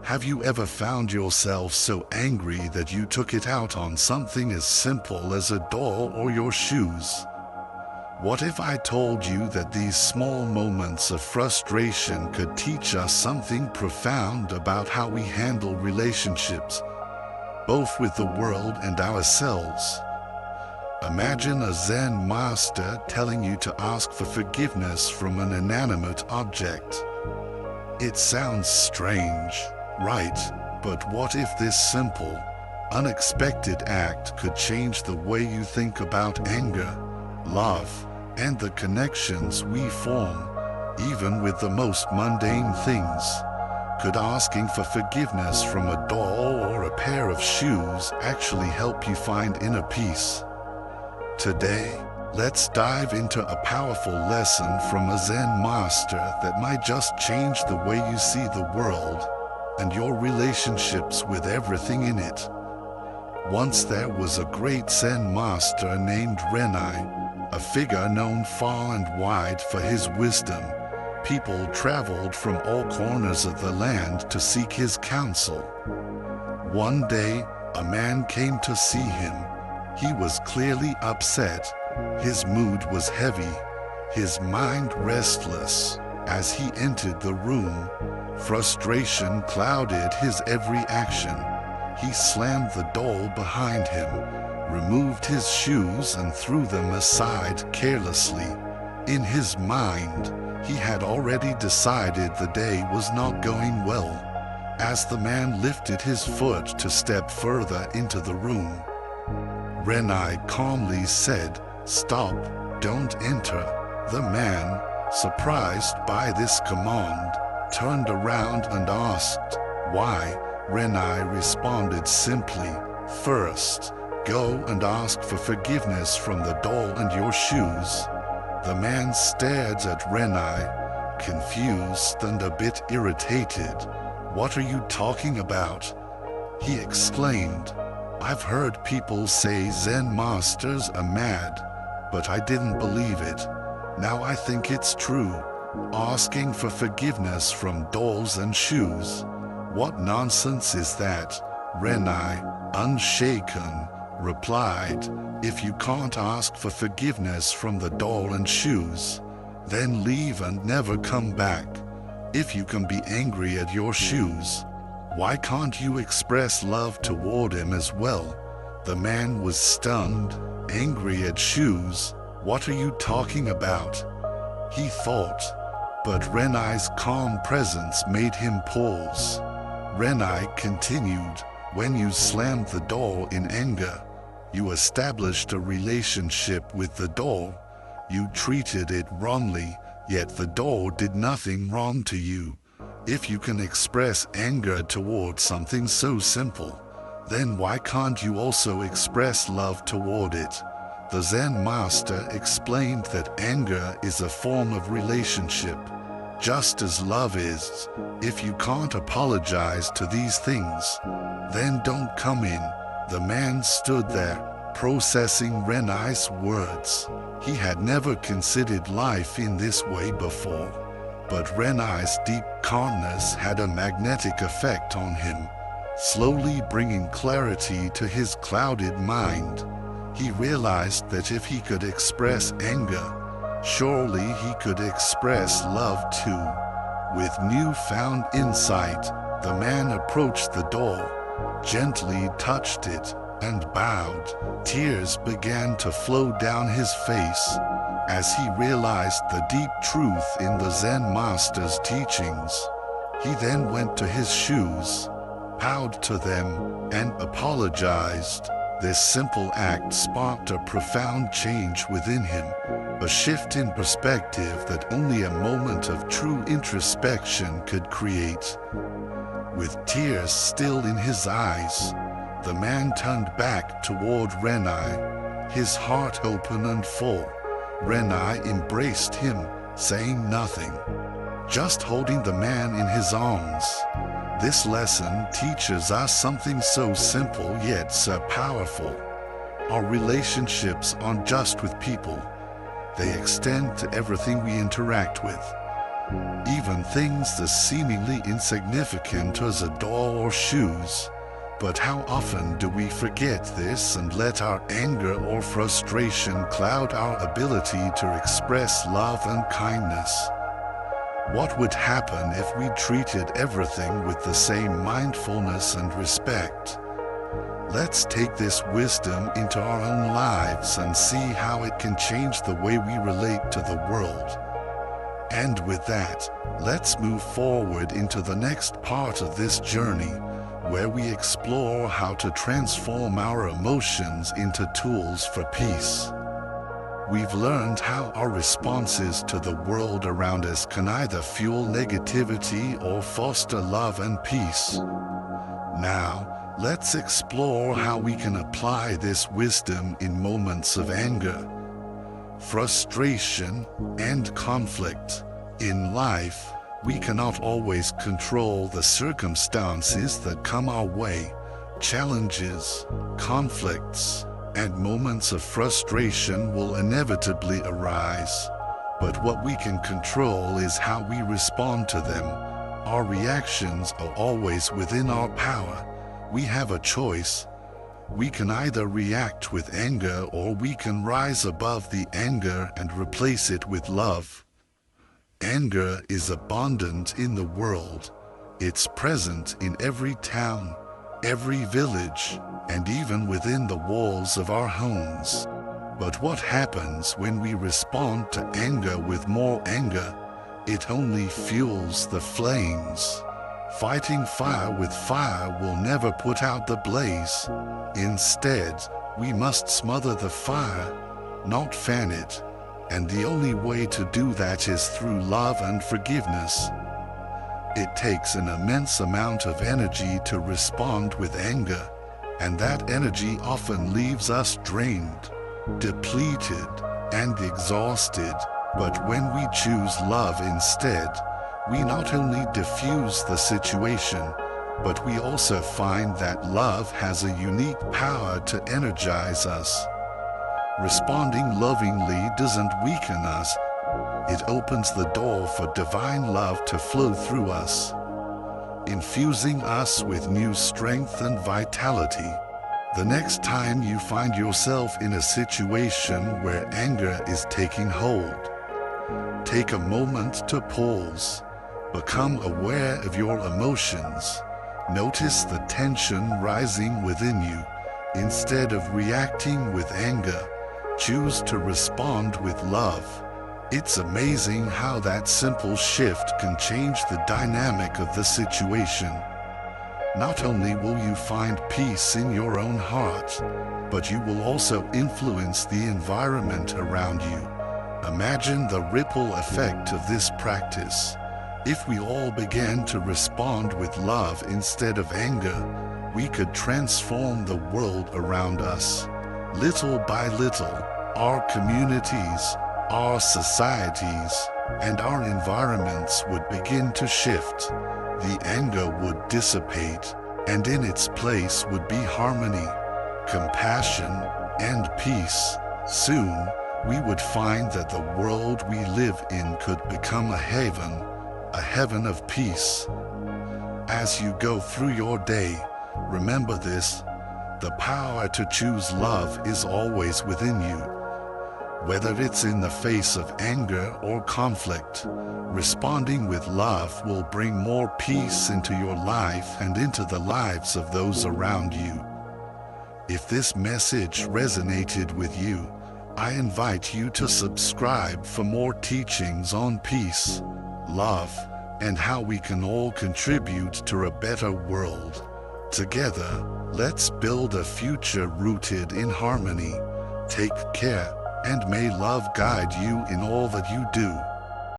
Have you ever found yourself so angry that you took it out on something as simple as a doll or your shoes? What if I told you that these small moments of frustration could teach us something profound about how we handle relationships, both with the world and ourselves? Imagine a Zen master telling you to ask for forgiveness from an inanimate object. It sounds strange, right? But what if this simple, unexpected act could change the way you think about anger, love, and the connections we form, even with the most mundane things? Could asking for forgiveness from a doll or a pair of shoes actually help you find inner peace? Today, let's dive into a powerful lesson from a Zen master that might just change the way you see the world and your relationships with everything in it. Once there was a great Zen master named Renai, a figure known far and wide for his wisdom. People traveled from all corners of the land to seek his counsel. One day, a man came to see him. He was clearly upset. His mood was heavy, his mind restless. As he entered the room, frustration clouded his every action. He slammed the door behind him, removed his shoes and threw them aside carelessly. In his mind, he had already decided the day was not going well. As the man lifted his foot to step further into the room, Renai calmly said, "Stop, don't enter." The man, surprised by this command, turned around and asked, "Why?" Renai responded simply, "First, go and ask for forgiveness from the doll and your shoes." The man stared at Renai, confused and a bit irritated. "What are you talking about?" He exclaimed, "I've heard people say Zen masters are mad, but I didn't believe it. Now I think it's true. Asking for forgiveness from dolls and shoes. What nonsense is that?" Renai, unshaken, replied, "If you can't ask for forgiveness from the doll and shoes, then leave and never come back. If you can be angry at your shoes, why can't you express love toward him as well?" The man was stunned. "Angry at shoes? What are you talking about?" he thought. But Renai's calm presence made him pause. Renai continued, "When you slammed the door in anger, you established a relationship with the doll. You treated it wrongly, yet the doll did nothing wrong to you. If you can express anger toward something so simple, then why can't you also express love toward it?" The Zen master explained that anger is a form of relationship, just as love is. If you can't apologize to these things, then don't come in. The man stood there, processing Renai's words. He had never considered life in this way before, but Renai's deep calmness had a magnetic effect on him, slowly bringing clarity to his clouded mind. He realized that if he could express anger, surely he could express love too. With newfound insight, the man approached the door, gently touched it, and bowed. Tears began to flow down his face as he realized the deep truth in the Zen master's teachings. He then went to his shoes, bowed to them, and apologized. This simple act sparked a profound change within him, a shift in perspective that only a moment of true introspection could create. With tears still in his eyes, the man turned back toward Renai, his heart open and full. Renai embraced him, saying nothing, just holding the man in his arms. This lesson teaches us something so simple yet so powerful. Our relationships aren't just with people. They extend to everything we interact with. Even things as seemingly insignificant as a doll or shoes. But how often do we forget this and let our anger or frustration cloud our ability to express love and kindness? What would happen if we treated everything with the same mindfulness and respect? Let's take this wisdom into our own lives and see how it can change the way we relate to the world. And with that, let's move forward into the next part of this journey, where we explore how to transform our emotions into tools for peace. We've learned how our responses to the world around us can either fuel negativity or foster love and peace. Now, let's explore how we can apply this wisdom in moments of anger, frustration, and conflict. In life, we cannot always control the circumstances that come our way. Challenges, conflicts, and moments of frustration will inevitably arise. But what we can control is how we respond to them. Our reactions are always within our power. We have a choice. We can either react with anger, or we can rise above the anger and replace it with love. Anger is abundant in the world. It's present in every town, every village, and even within the walls of our homes. But what happens when we respond to anger with more anger? It only fuels the flames. Fighting fire with fire will never put out the blaze. Instead, we must smother the fire, not fan it. And the only way to do that is through love and forgiveness. It takes an immense amount of energy to respond with anger, and that energy often leaves us drained, depleted, and exhausted. But when we choose love instead, we not only diffuse the situation, but we also find that love has a unique power to energize us. Responding lovingly doesn't weaken us. It opens the door for divine love to flow through us, infusing us with new strength and vitality. The next time you find yourself in a situation where anger is taking hold, take a moment to pause. Become aware of your emotions. Notice the tension rising within you. Instead of reacting with anger, choose to respond with love. It's amazing how that simple shift can change the dynamic of the situation. Not only will you find peace in your own heart, but you will also influence the environment around you. Imagine the ripple effect of this practice. If we all began to respond with love instead of anger, we could transform the world around us. Little by little, our communities, our societies, and our environments would begin to shift. The anger would dissipate, and in its place would be harmony, compassion, and peace. Soon, we would find that the world we live in could become a heaven of peace. As you go through your day, remember this: the power to choose love is always within you. Whether it's in the face of anger or conflict, responding with love will bring more peace into your life and into the lives of those around you. If this message resonated with you, I invite you to subscribe for more teachings on peace, love, and how we can all contribute to a better world. Together, let's build a future rooted in harmony. Take care, and may love guide you in all that you do.